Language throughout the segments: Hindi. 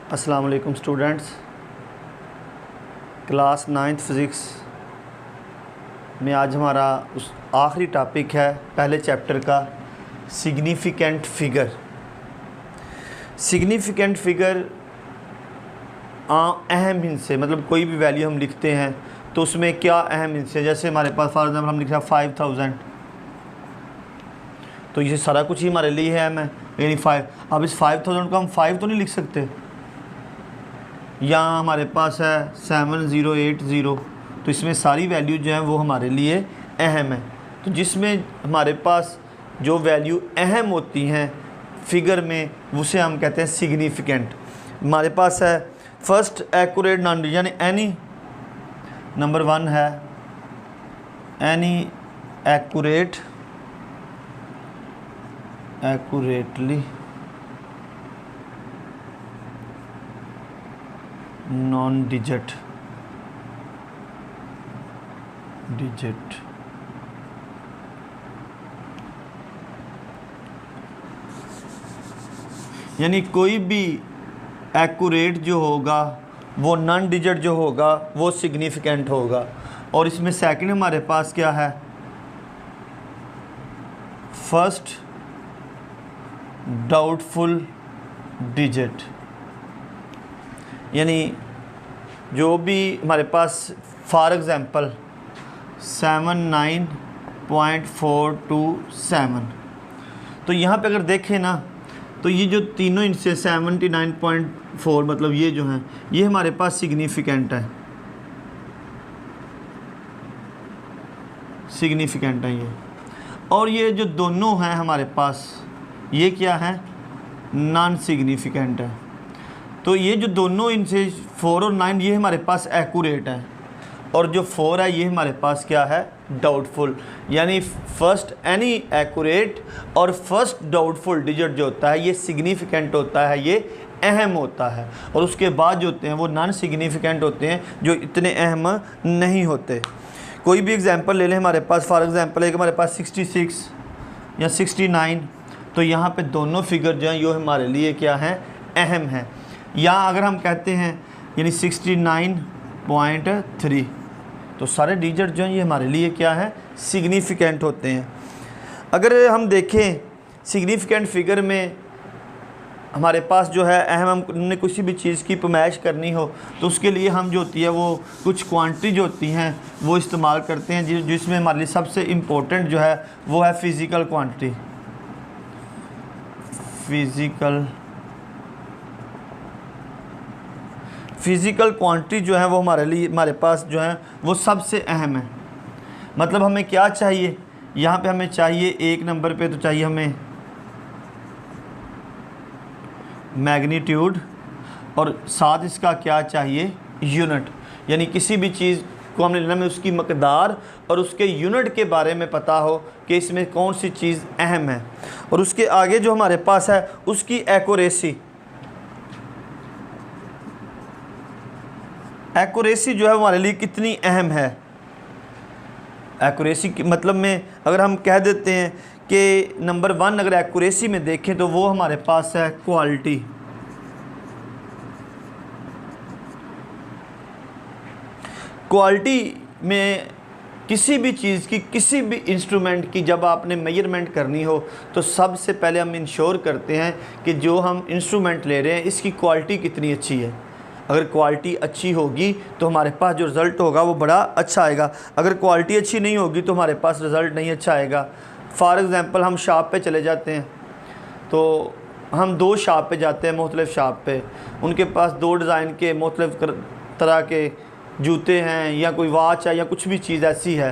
अस्सलाम वालेकुम स्टूडेंट्स। क्लास 9th फ़िज़िक्स में आज हमारा उस आखिरी टॉपिक है पहले चैप्टर का सिग्निफिकेंट फ़िगर। सिग्निफिकेंट फ़िगर अहम हिस्से, मतलब कोई भी वैल्यू हम लिखते हैं तो उसमें क्या अहम हिस्से, जैसे हमारे पास फॉर एग्जाम्पल हम लिख रहे हैं 5000, तो ये सारा कुछ ही हमारे लिए अहम है, यानी 5। अब इस 5000 को हम 5 तो नहीं लिख सकते। यहाँ हमारे पास है 7080, तो इसमें सारी वैल्यू जो है वो हमारे लिए अहम है। तो जिसमें हमारे पास जो वैल्यू अहम होती हैं फिगर में, उसे हम कहते हैं सिग्निफिकेंट। हमारे पास है फर्स्ट एक्यूरेट नॉन, यानी एनी, नंबर 1 है एनी एक्यूरेटली नॉन डिजिट यानी कोई भी एक्यूरेट जो होगा वो नॉन डिजिट जो होगा वो सिग्निफिकेंट होगा। और इसमें सेकंड हमारे पास क्या है, फर्स्ट डाउटफुल डिजिट, यानी जो भी हमारे पास फॉर एग्ज़ाम्पल 79.427, तो यहाँ पे अगर देखें ना तो ये जो तीनों इनसे 79.4, मतलब ये जो हैं ये हमारे पास सिग्निफिकेंट है, ये। और ये जो दोनों हैं हमारे पास ये क्या है, नॉन सिग्निफिकेंट है। तो ये जो दोनों इनसे 4 और 9 ये हमारे पास एक्यूरेट है, और जो 4 है ये हमारे पास क्या है, डाउटफुल। यानी फर्स्ट एनी एक्यूरेट और फर्स्ट डाउटफुल डिजिट जो होता है ये सिग्निफिकेंट होता है, ये अहम होता है। और उसके बाद जो होते हैं वो नॉन सिग्निफिकेंट होते हैं, जो इतने अहम नहीं होते। कोई भी एग्जांपल ले लें हमारे पास, फॉर एग्जांपल एक हमारे पास 66 या 69, तो यहाँ पे दोनों फिगर जो हैं ये हमारे लिए क्या हैं, अहम हैं। या अगर हम कहते हैं यानी 69.3, तो सारे डिजिट जो हैं ये हमारे लिए क्या है, सिग्निफिकेंट होते हैं। अगर हम देखें सिग्निफिकेंट फिगर में हमारे पास जो है अहम, हमने किसी भी चीज़ की पैमाइश करनी हो तो उसके लिए हम जो होती है वो कुछ क्वांटिटी जो होती हैं वो इस्तेमाल करते हैं, जिसमें हमारे लिए सबसे इम्पोर्टेंट जो है वो है फ़िज़िकल क्वांटिटी। फ़िज़िकल क्वांटिटी जो है वो हमारे पास जो है वो सबसे अहम है। मतलब हमें क्या चाहिए, यहाँ पे हमें चाहिए एक नंबर पे तो चाहिए हमें मैग्नीट्यूड, और साथ इसका क्या चाहिए, यूनिट। यानी किसी भी चीज़ को हमने लेना में उसकी मकदार और उसके यूनिट के बारे में पता हो कि इसमें कौन सी चीज़ अहम है। और उसके आगे जो हमारे पास है उसकी एक्यूरेसी जो है हमारे लिए कितनी अहम है। एक्यूरेसी की मतलब में अगर हम कह देते हैं कि नंबर 1 अगर एक्यूरेसी में देखें तो वो हमारे पास है क्वालिटी। क्वालिटी में किसी भी चीज़ की, किसी भी इंस्ट्रूमेंट की जब आपने मेजरमेंट करनी हो तो सबसे पहले हम इंश्योर करते हैं कि जो हम इंस्ट्रूमेंट ले रहे हैं इसकी क्वालिटी कितनी अच्छी है। अगर क्वालिटी अच्छी होगी तो हमारे पास जो रिज़ल्ट होगा वो बड़ा अच्छा आएगा। अगर क्वालिटी अच्छी नहीं होगी तो हमारे पास रिज़ल्ट नहीं अच्छा आएगा। फॉर एग्ज़ाम्पल हम शॉप पे चले जाते हैं, तो हम 2 शॉप पे जाते हैं, मुख्तलिफ़ शॉप पे, उनके पास 2 डिज़ाइन के मुख्तलिफ़ तरह के जूते हैं या कोई वॉच है या कुछ भी चीज़ ऐसी है।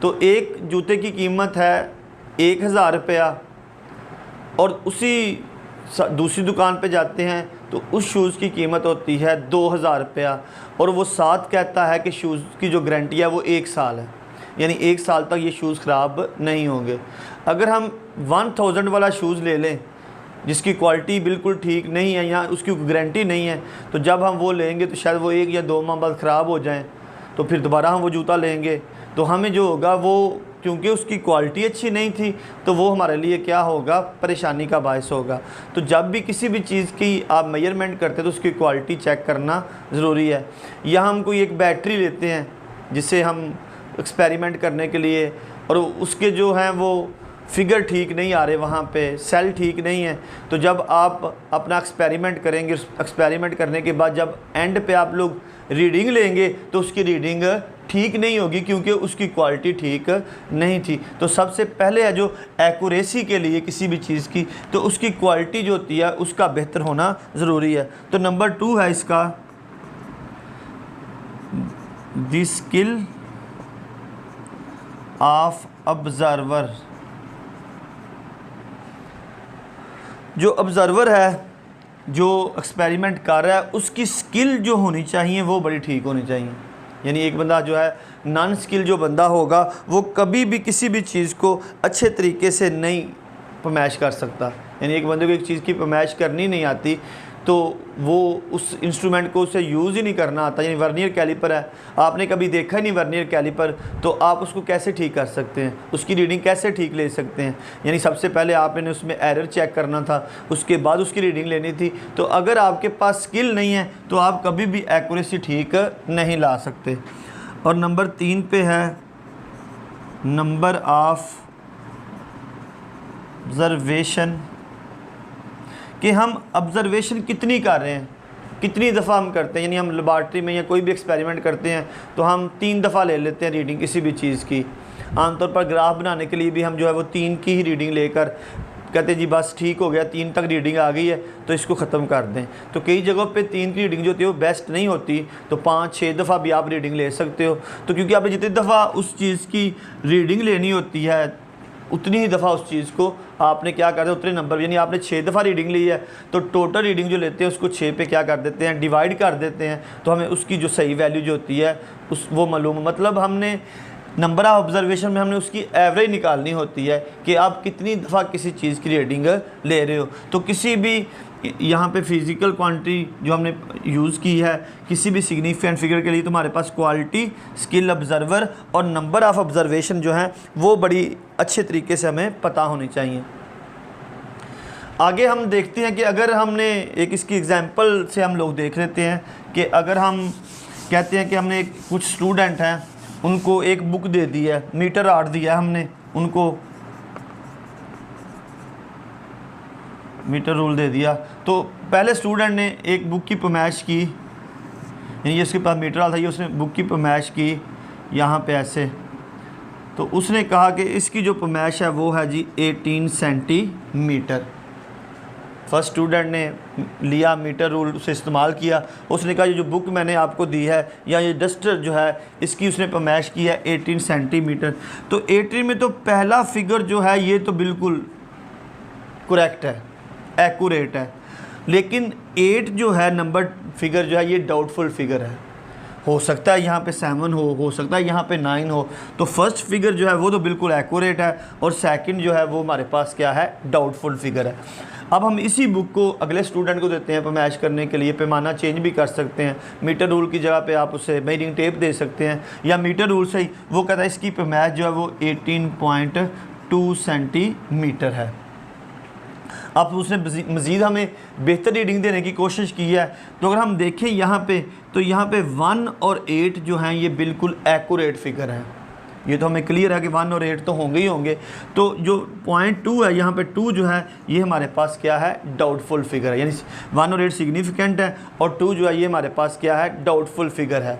तो एक जूते की कीमत है 1000 रुपया, और उसी दूसरी दुकान पे जाते हैं तो उस शूज़ की कीमत होती है 2000 रुपया, और वो साथ कहता है कि शूज़ की जो गारंटी है वो 1 साल है, यानी 1 साल तक ये शूज़ ख़राब नहीं होंगे। अगर हम 1000 वाला शूज़ ले लें जिसकी क्वालिटी बिल्कुल ठीक नहीं है या उसकी गारंटी नहीं है, तो जब हम वो लेंगे तो शायद वो 1 या 2 माह बाद ख़राब हो जाएं, तो फिर दोबारा हम वो जूता लेंगे तो हमें जो होगा वो क्योंकि उसकी क्वालिटी अच्छी नहीं थी तो वो हमारे लिए क्या होगा, परेशानी का बायस होगा। तो जब भी किसी भी चीज़ की आप मेजरमेंट करते हैं तो उसकी क्वालिटी चेक करना ज़रूरी है। या हम कोई एक बैटरी लेते हैं जिसे हम एक्सपेरिमेंट करने के लिए, और उसके जो हैं वो फिगर ठीक नहीं आ रहे, वहाँ पे सेल ठीक नहीं है, तो जब आप अपना एक्सपेरिमेंट करेंगे, एक्सपेरिमेंट करने के बाद जब एंड पे आप लोग रीडिंग लेंगे तो उसकी रीडिंग ठीक नहीं होगी क्योंकि उसकी क्वालिटी ठीक नहीं थी। तो सबसे पहले है जो एक्यूरेसी के लिए किसी भी चीज़ की, तो उसकी क्वालिटी जो होती है उसका बेहतर होना ज़रूरी है। तो नंबर 2 है इसका द स्किल ऑफ ऑब्जर्वर। जो ऑब्ज़र्वर है, जो एक्सपेरिमेंट कर रहा है, उसकी स्किल जो होनी चाहिए वो बड़ी ठीक होनी चाहिए। यानी एक बंदा जो है नॉन स्किल जो बंदा होगा वो कभी भी किसी भी चीज़ को अच्छे तरीके से नहीं पमैश कर सकता। यानी एक बंदे को एक चीज़ की पमैश करनी नहीं आती तो वो उस इंस्ट्रूमेंट को उसे यूज़ ही नहीं करना आता। यानी वर्नियर कैलिपर है, आपने कभी देखा ही नहीं वर्नियर कैलिपर, तो आप उसको कैसे ठीक कर सकते हैं, उसकी रीडिंग कैसे ठीक ले सकते हैं। यानी सबसे पहले आपने उसमें एरर चेक करना था, उसके बाद उसकी रीडिंग लेनी थी। तो अगर आपके पास स्किल नहीं है तो आप कभी भी एक्यूरेसी ठीक नहीं ला सकते। और नंबर 3 पे है नंबर ऑफ ऑब्जर्वेशन, कि हम ऑब्ज़र्वेशन कितनी कर रहे हैं, कितनी दफ़ा हम करते हैं। यानी हम लेबॉर्ट्री में या कोई भी एक्सपेरिमेंट करते हैं तो हम 3 दफ़ा ले लेते हैं रीडिंग किसी भी चीज़ की। आमतौर पर ग्राफ बनाने के लिए भी हम जो है वो 3 की ही रीडिंग लेकर कहते हैं जी बस ठीक हो गया, 3 तक रीडिंग आ गई है तो इसको ख़त्म कर दें। तो कई जगहों पे 3 की रीडिंग जो होती है वो बेस्ट नहीं होती, तो 5-6 दफ़ा भी आप रीडिंग ले सकते हो। तो क्योंकि आपने जितनी दफ़ा उस चीज़ की रीडिंग लेनी होती है उतनी ही दफ़ा उस चीज़ को आपने क्या करते हैं, उतने नंबर, यानी आपने 6 दफ़ा रीडिंग ली है तो टोटल रीडिंग जो लेते हैं उसको 6 पे क्या कर देते हैं, डिवाइड कर देते हैं। तो हमें उसकी जो सही वैल्यू जो होती है उस वो मालूम, मतलब हमने नंबर ऑफ ऑब्जर्वेशन में हमने उसकी एवरेज निकालनी होती है कि आप कितनी दफ़ा किसी चीज़ की रीडिंग ले रहे हो। तो किसी भी यहाँ पे फिज़िकल क्वांटिटी जो हमने यूज़ की है किसी भी सिग्निफिकेंट फिगर के लिए, तो हमारे पास क्वालिटी, स्किल ऑब्ज़र्वर और नंबर ऑफ़ ऑब्ज़र्वेशन जो है वो बड़ी अच्छे तरीके से हमें पता होनी चाहिए। आगे हम देखते हैं कि अगर हमने एक इसकी एग्ज़ाम्पल से हम लोग देख लेते हैं कि अगर हम कहते हैं कि हमने कुछ स्टूडेंट हैं उनको एक बुक दे दी है, मीटर आर्ट दिया है हमने उनको, मीटर रूल दे दिया। तो पहले स्टूडेंट ने एक बुक की पैमाइश की, यानी उसके पास मीटर आर्ट था, ये उसने बुक की पैमाइश की यहाँ पे ऐसे, तो उसने कहा कि इसकी जो पैमाइश है वो है जी 18 सेंटीमीटर। फर्स्ट स्टूडेंट ने लिया मीटर रूल से इस्तेमाल किया, उसने कहा ये जो बुक मैंने आपको दी है या ये डस्टर जो है इसकी उसने पैमाइश की है 18 सेंटीमीटर। तो 18 में तो पहला फिगर जो है ये तो बिल्कुल करेक्ट है, एक्यूरेट है, लेकिन 8 जो है नंबर फिगर जो है ये डाउटफुल फिगर है। हो सकता है यहाँ पे 7 हो सकता है यहाँ पे 9 हो। तो फर्स्ट फिगर जो है वो तो बिल्कुल एक्यूरेट है और सेकंड जो है वो हमारे पास क्या है, डाउटफुल फिगर है। अब हम इसी बुक को अगले स्टूडेंट को देते हैं पैमाइश करने के लिए, पैमाना चेंज भी कर सकते हैं, मीटर रूल की जगह पे आप उसे मेजरिंग टेप दे सकते हैं या मीटर रूल से ही वो कहता है इसकी पैमाइश जो है वो 18.2 सेंटीमीटर है। अब उसने मज़ीद हमें बेहतर रीडिंग देने की कोशिश की है। तो अगर हम देखें यहाँ पे तो यहाँ पे 1 और 8 जो हैं ये बिल्कुल एक्यूरेट फिगर हैं, ये तो हमें क्लियर है कि 1 और 8 तो होंगे ही होंगे। तो जो 0.2 है यहाँ पे 2 जो है ये हमारे पास क्या है, डाउटफुल फिगर है, यानी 1 और 8 सिग्निफिकेंट है और 2 जो है ये हमारे पास क्या है, डाउटफुल फिगर है।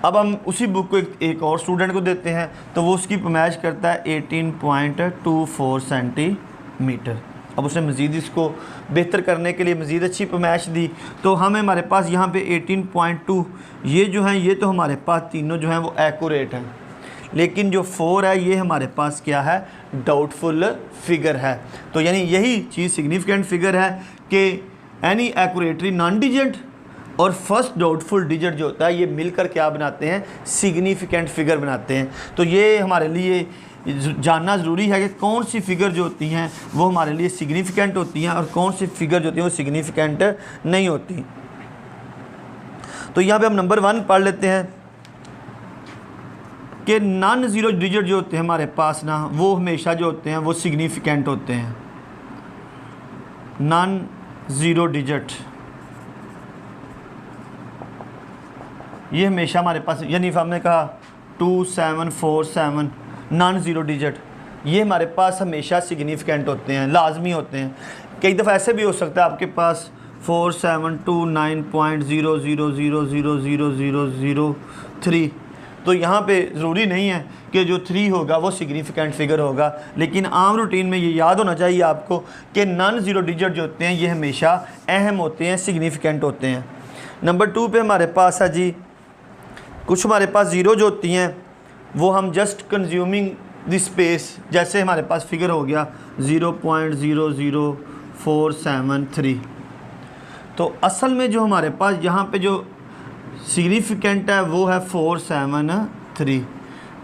अब हम उसी बुक को एक और स्टूडेंट को देते हैं तो वो उसकी पैमाइश करता है 18.24 सेंटीमीटर। अब उसने मज़ीद इसको बेहतर करने के लिए मज़ीद अच्छी पैमाइश दी, तो हमें हमारे पास यहाँ पे 18.2 ये जो हैं ये तो हमारे पास तीनों जो हैं वो एक्यूरेट हैं, लेकिन जो 4 है ये हमारे पास क्या है, डाउटफुल फिगर है। तो यानी यही चीज़ सिग्निफिकेंट फिगर है कि एनी एक्यूरेटरी नॉन डिजिट और फर्स्ट डाउटफुल डिजिट जो होता है ये मिलकर क्या बनाते हैं, सिग्निफिकेंट फिगर बनाते हैं। तो ये हमारे लिए जानना ज़रूरी है कि कौन सी फ़िगर जो होती हैं वो हमारे लिए सिग्निफिकेंट होती हैं और कौन सी फ़िगर जो होती हैं वो सिग्निफिकेंट नहीं होती। तो यहाँ पे हम नंबर 1 पढ़ लेते हैं। कि नॉन ज़ीरो डिजिट जो होते हैं हमारे पास ना, वो हमेशा जो होते हैं वो सिग्निफिकेंट होते हैं। नॉन ज़ीरो डिजिट ये हमेशा हमारे पास, यानी हमने कहा 2747 नॉन ज़ीरो डिजिट, ये हमारे पास हमेशा सिग्निफिकेंट होते हैं, लाजमी होते हैं। कई दफ़ा ऐसे भी हो सकता है आपके पास 4729.000000003, तो यहाँ पे ज़रूरी नहीं है कि जो 3 होगा वो सिग्निफिकेंट फिगर होगा, लेकिन आम रूटीन में ये याद होना चाहिए आपको कि नॉन ज़ीरो डिजिट जो होते हैं ये हमेशा अहम होते हैं, सिग्निफिकेंट होते हैं। नंबर 2 पे हमारे पास है जी, कुछ हमारे पास ज़ीरो जो होती हैं वो हम जस्ट कंज्यूमिंग द स्पेस, जैसे हमारे पास फिगर हो गया 0.00473, तो असल में जो हमारे पास यहाँ पे जो सिग्निफिकेंट है वो है 473।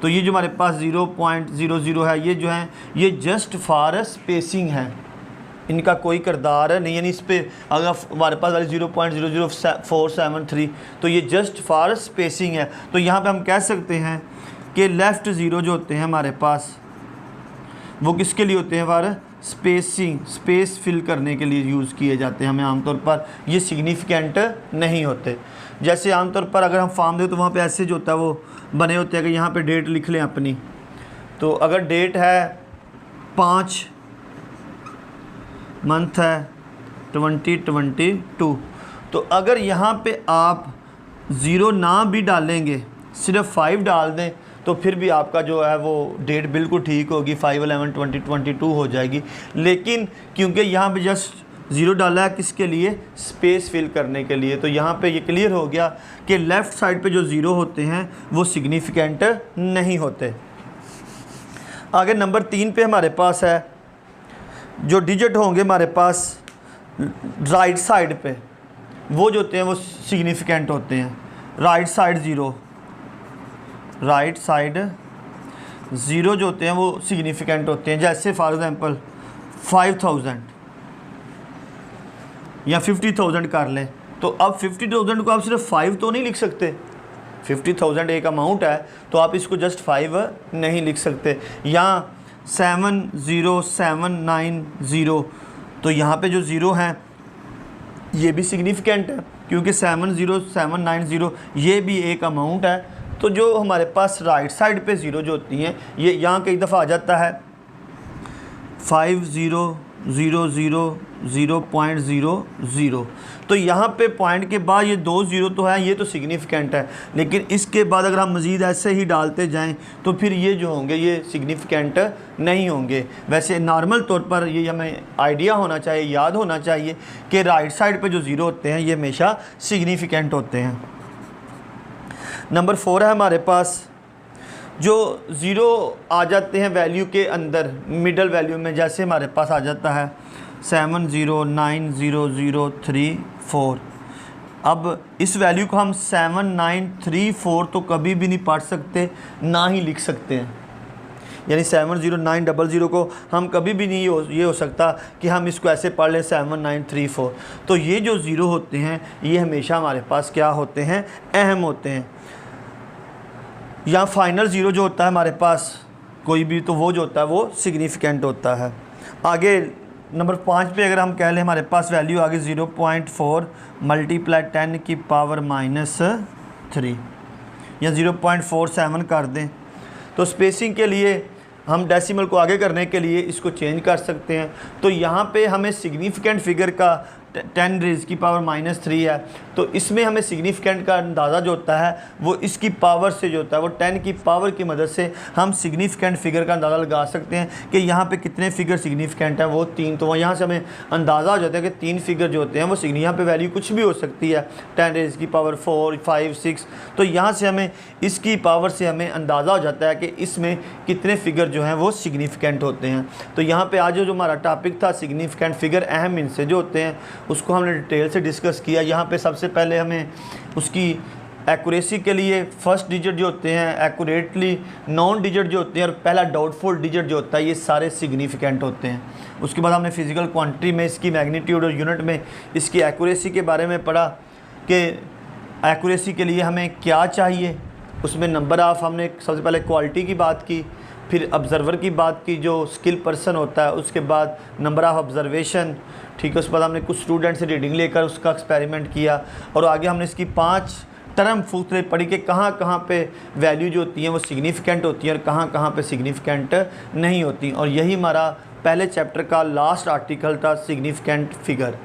तो ये जो हमारे पास 0.00 है, ये जो है ये जस्ट फॉर स्पेसिंग है, इनका कोई किरदार नहीं, यानी इस पर अगर हमारे पास वाली 0.00473 तो ये जस्ट फॉर स्पेसिंग है। तो यहाँ पे हम कह सकते हैं कि लेफ़्ट ज़ीरो जो होते हैं हमारे पास वो किसके लिए होते हैं, फॉर स्पेसिंग, स्पेस फिल करने के लिए यूज़ किए जाते हैं। हमें आमतौर पर ये सिग्निफिकेंट नहीं होते। जैसे आमतौर पर अगर हम फॉर्म दें तो वहाँ पे ऐसे जो होता है वो बने होते हैं कि यहाँ पे डेट लिख लें अपनी, तो अगर डेट है 5 मंथ है 2022, तो अगर यहाँ पे आप ज़ीरो ना भी डालेंगे, सिर्फ 5 डाल दें, तो फिर भी आपका जो है वो डेट बिल्कुल ठीक होगी, 5/11/2022 हो जाएगी। लेकिन क्योंकि यहाँ पे जस्ट ज़ीरो डाला है किसके लिए, स्पेस फिल करने के लिए, तो यहाँ पे ये क्लियर हो गया कि लेफ़्ट साइड पे जो ज़ीरो होते हैं वो सिग्निफिकेंट नहीं होते। आगे नंबर 3 पे हमारे पास है, जो डिजिट होंगे हमारे पास राइट साइड पे वो जो होते हैं वो सिग्निफिकेंट होते हैं। Right side zero, right side zero जो होते हैं वो सिग्निफिकेंट होते हैं। जैसे फॉर एग्ज़ाम्पल 5000 या 50,000 कर लें, तो अब 50,000 को आप सिर्फ 5 तो नहीं लिख सकते, 50,000 एक अमाउंट है तो आप इसको जस्ट 5 नहीं लिख सकते। या 70790, तो यहाँ पे जो ज़ीरो हैं ये भी सिग्निफिकेंट है क्योंकि 70790 ये भी एक अमाउंट है। तो जो हमारे पास राइट साइड पे ज़ीरो जो होती हैं ये यहाँ कई दफ़ा आ जाता है 5000.00, तो यहाँ पे पॉइंट के बाद ये 2 ज़ीरो तो है, ये तो सिग्निफिकेंट है, लेकिन इसके बाद अगर हम मज़ीद ऐसे ही डालते जाएं तो फिर ये जो होंगे ये सिग्निफिकेंट नहीं होंगे। वैसे नॉर्मल तौर पर ये हमें आइडिया होना चाहिए, याद होना चाहिए कि राइट साइड पे जो ज़ीरो होते हैं ये हमेशा सिग्निफिकेंट होते हैं। नंबर 4 है हमारे पास, जो ज़ीरो आ जाते हैं वैल्यू के अंदर मिडल वैल्यू में, जैसे हमारे पास आ जाता है 7090034। अब इस वैल्यू को हम 7934 तो कभी भी नहीं पढ़ सकते, ना ही लिख सकते हैं। यानी 70900 को हम कभी भी नहीं ये हो सकता कि हम इसको ऐसे पढ़ लें 7934। तो ये जो ज़ीरो होते हैं ये हमेशा हमारे पास क्या होते हैं, अहम होते हैं। या फाइनल ज़ीरो जो होता है हमारे पास कोई भी, तो वो जो होता है वो सिग्निफिकेंट होता है। आगे नंबर 5 पे अगर हम कह लें हमारे पास वैल्यू आगे 0.4 मल्टीप्लाई 10 की पावर -3 या 0.47 कर दें, तो स्पेसिंग के लिए हम डेसिमल को आगे करने के लिए इसको चेंज कर सकते हैं। तो यहाँ पे हमें सिग्निफिकेंट फिगर का 10 रेज़ की पावर -3 है, तो इसमें हमें सिग्निफिकेंट का अंदाज़ा जो होता है वो इसकी पावर से जो होता है वो 10 की पावर की मदद से हम सिग्निफिकेंट फिगर का अंदाज़ा लगा सकते हैं कि यहाँ पे कितने फिगर सिग्निफिकेंट हैं, वो 3। तो यहाँ से हमें अंदाज़ा हो जाता है कि 3 फिगर जो होते हैं वो यहाँ पे वैल्यू कुछ भी हो सकती है, 10 रेज़ की पावर 4, 5, 6। तो यहाँ से हमें इसकी पावर से हमें अंदाज़ा हो जाता है कि इसमें कितने फिगर जो हैं वो सिग्निफिकेंट होते हैं। तो यहाँ पर आज जो हमारा टॉपिक था सिग्निफिकेंट फिगर, अहम इनसे जो होते हैं उसको हमने डिटेल से डिस्कस किया। यहाँ पे सबसे पहले हमें उसकी एक्यूरेसी के लिए फर्स्ट डिजिट जो होते हैं एक्यूरेटली, नॉन डिजिट जो होते हैं और पहला डाउटफुल डिजिट जो होता है ये सारे सिग्निफिकेंट होते हैं। उसके बाद हमने फिज़िकल क्वांटिटी में इसकी मैग्नीट्यूड और यूनिट में इसकी एक्यूरेसी के बारे में पढ़ा कि एक्यूरेसी के लिए हमें क्या चाहिए, उसमें नंबर ऑफ़, हमने सबसे पहले क्वालिटी की बात की, फिर ऑब्ज़र्वर की बात की जो स्किल पर्सन होता है, उसके बाद नंबर ऑफ़ ऑब्ज़र्वेशन, ठीक है। उसके बाद हमने कुछ स्टूडेंट से रीडिंग लेकर उसका एक्सपेरिमेंट किया, और आगे हमने इसकी 5 टर्म फूसले पढ़ी कि कहाँ कहाँ पे वैल्यू जो होती हैं वो सिग्निफिकेंट होती हैं और कहाँ कहाँ पे सिग्निफिकेंट नहीं होती। और यही हमारा पहले चैप्टर का लास्ट आर्टिकल था, सिग्निफिकेंट फिगर।